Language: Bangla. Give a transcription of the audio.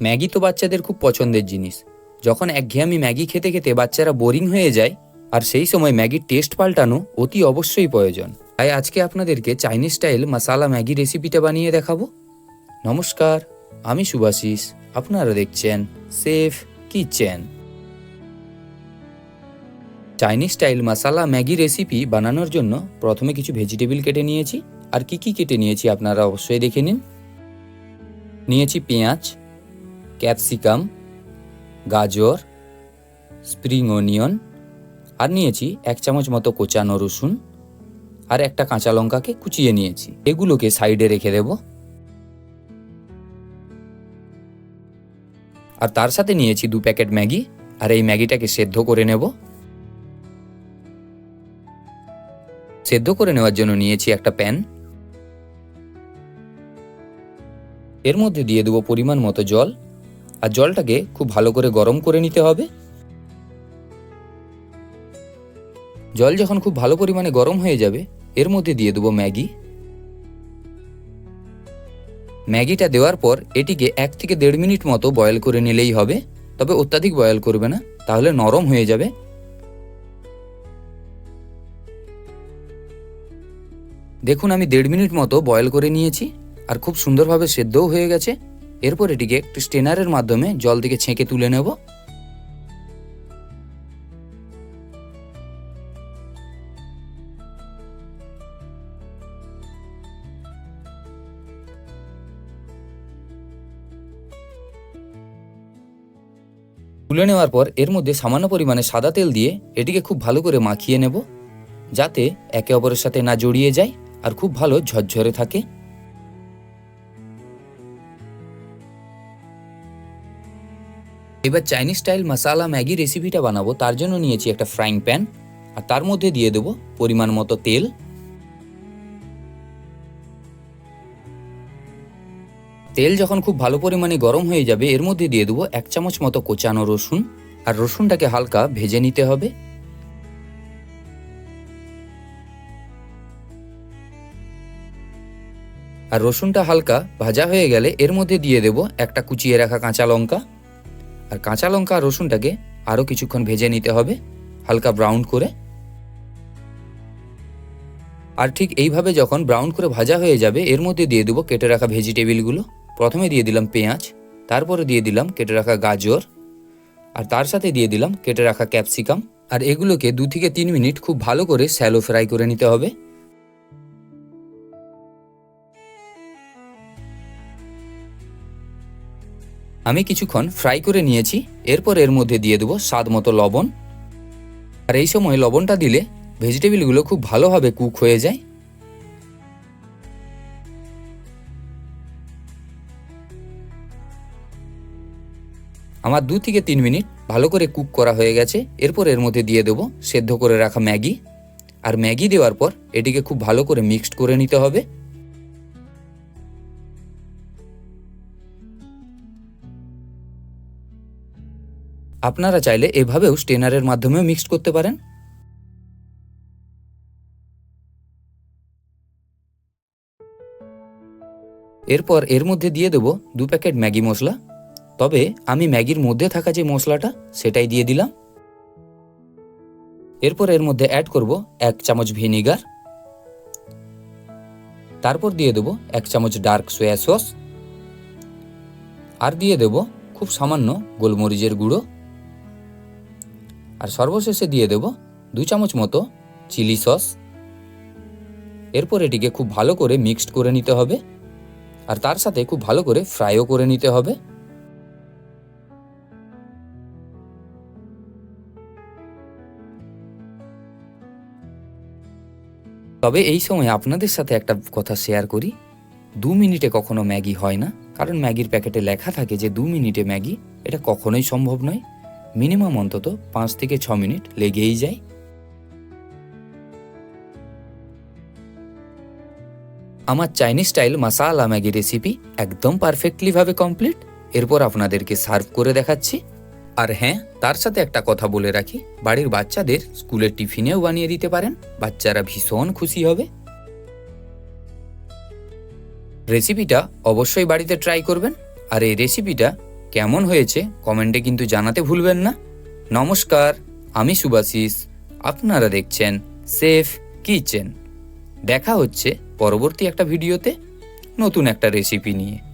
ম্যাগি তো বাচ্চাদের খুব পছন্দের জিনিস। যখন একঘেয়েমি ম্যাগি খেতে খেতে বাচ্চারা বোরিং হয়ে যায়, আর সেই সময় ম্যাগির টেস্ট পাল্টানো অতি অবশ্যই প্রয়োজন। তাই আজকে আপনাদেরকে চাইনিজ স্টাইল মশালা ম্যাগি রেসিপিটা বানিয়ে দেখাবো। নমস্কার, আমি শুভাশিস, আপনারা দেখছেন সেফ কিচেন। চাইনিজ স্টাইল মশালা ম্যাগি রেসিপি বানানোর জন্য প্রথমে কিছু ভেজিটেবল কেটে নিয়েছি। আর কি কি কেটে নিয়েছি আপনারা অবশ্যই দেখে নিন। নিয়েছি পেঁয়াজ, ক্যাপসিকাম, গাজর, স্প্রিং অনিয়ন, আর নিয়েছি 1 চামচ মতো কোচানো রসুন, আর একটা কাঁচা লঙ্কাকে কুচিয়ে নিয়েছি। এগুলোকে সাইডে রেখে দেব। আর তার সাথে নিয়েছি 2 প্যাকেট ম্যাগি, আর এই ম্যাগিটাকে সেদ্ধ করে নেব। সেদ্ধ করে নেওয়ার জন্য নিয়েছি একটা প্যান। এর মধ্যে দিয়ে দেবো পরিমাণ মতো জল, আর জলটাকে খুব ভালো করে গরম করে নিতে হবে। জল যখন খুব ভালো পরিমাণে গরম হয়ে যাবে, এর মধ্যে দিয়ে দেবো ম্যাগি। ম্যাগিটা দেওয়ার পর এটিকে 1 থেকে 1.5 মিনিট মতো বয়েল করে নিলেই হবে। তবে অত্যাধিক বয়েল করবে না, তাহলে নরম হয়ে যাবে। দেখুন, আমি 1.5 মিনিট মতো বয়েল করে নিয়েছি, আর খুব সুন্দরভাবে সেদ্ধও হয়ে গেছে। এরপর এটিকে একটু স্ট্রেনারের মাধ্যমে জল থেকে ছেঁকে তুলে নেব। তুলে নেওয়ার পর এর মধ্যে সামান্য পরিমাণে সাদা তেল দিয়ে এটিকে খুব ভালো করে মাখিয়ে নেব, যাতে একে অপরের সাথে না জড়িয়ে যায় আর খুব ভালো ঝরঝরে থাকে। এবার চাইনিজ স্টাইল মশালা ম্যাগি রেসিপিটা বানাবো। তার জন্য নিয়েছি একটা ফ্রাইং প্যান, আর তার মধ্যে দিয়ে দেব পরিমাণ মতো তেল। তেল যখন খুব ভালো পরিমাণে গরম হয়ে যাবে, এর মধ্যে দিয়ে দেবো 1 চামচ মতো কোচানো রসুন, আর রসুনটাকে হালকা ভেজে নিতে হবে। আর রসুনটা হালকা ভাজা হয়ে গেলে এর মধ্যে দিয়ে দেব একটা কুচিয়ে রাখা কাঁচা লঙ্কা। আর কাঁচা লঙ্কা আর রসুনটাকে আরও কিছুক্ষণ ভেজে নিতে হবে, হালকা ব্রাউন করে। আর ঠিক এইভাবে যখন ব্রাউন করে ভাজা হয়ে যাবে, এর মধ্যে দিয়ে দেবো কেটে রাখা ভেজিটেবলগুলো। প্রথমে দিয়ে দিলাম পেঁয়াজ, তারপরে দিয়ে দিলাম কেটে রাখা গাজর, আর তার সাথে দিয়ে দিলাম কেটে রাখা ক্যাপসিকাম। আর এগুলোকে 2 থেকে 3 মিনিট খুব ভালো করে শ্যালো ফ্রাই করে নিতে হবে। আমি কিছুক্ষণ ফ্রাই করে নিয়েছি। এরপর এর মধ্যে দিয়ে দেবো স্বাদ মতো লবণ। আর এই সময় লবণটা দিলে ভেজিটেবলগুলো খুব ভালোভাবে কুক হয়ে যায়। আমার 2 থেকে 3 মিনিট ভালো করে কুক করা হয়ে গেছে। এরপর এর মধ্যে দিয়ে দেবো সেদ্ধ করে রাখা ম্যাগি। আর ম্যাগি দেওয়ার পর এটিকে খুব ভালো করে মিক্সড করে নিতে হবে। আপনারা চাইলে এভাবেও স্ট্রেনারের মাধ্যমেও মিক্সড করতে পারেন। এরপর এর মধ্যে দিয়ে দেবো 2 প্যাকেট ম্যাগি মশলা। তবে আমি ম্যাগির মধ্যে থাকা যে মশলাটা সেটাই দিয়ে দিলাম। এরপর এর মধ্যে অ্যাড করব 1 চামচ ভিনিগার। তারপর দিয়ে দেবো 1 চামচ ডার্ক সয়া সস, আর দিয়ে দেব খুব সামান্য গোলমরিচের গুঁড়ো, আর সর্বশেষে দিয়ে দেব 2 চামচ মতো চিলি সস। এরপর এটিকে খুব ভালো করে মিক্সড করে নিতে হবে, আর তার সাথে খুব ভালো করে ফ্রাইও করে নিতে হবে। তবে এই সময় আপনাদের সাথে একটা কথা শেয়ার করি, 2 মিনিটে কখনো ম্যাগি হয় না। কারণ ম্যাগির প্যাকেটে লেখা থাকে যে 2 মিনিটে ম্যাগি। এটা কখনোই সম্ভব নয়। মিনিমাম অন্তত 5 থেকে 6 মিনিট লেগেই যায়। আমার চাইনিজ স্টাইল মশালা ম্যাগি রেসিপি একদম পারফেক্টলি ভাবে কমপ্লিট। এরপর আপনাদেরকে সার্ভ করে দেখাচ্ছি। আর হ্যাঁ, তার সাথে একটা কথা বলে রাখি, বাড়ির বাচ্চাদের স্কুলের টিফিনেও বানিয়ে দিতে পারেন। বাচ্চারা ভীষণ খুশি হবে। রেসিপিটা অবশ্যই বাড়িতে ট্রাই করবেন। আর এই রেসিপিটা কেমন হয়েছে কমেন্টে কিন্তু জানাতে ভুলবেন না। নমস্কার, আমি সুভাশিস, আপনারা দেখছেন সেফ কিচেন। দেখা হচ্ছে পরবর্তী একটা ভিডিওতে নতুন একটা রেসিপি নিয়ে।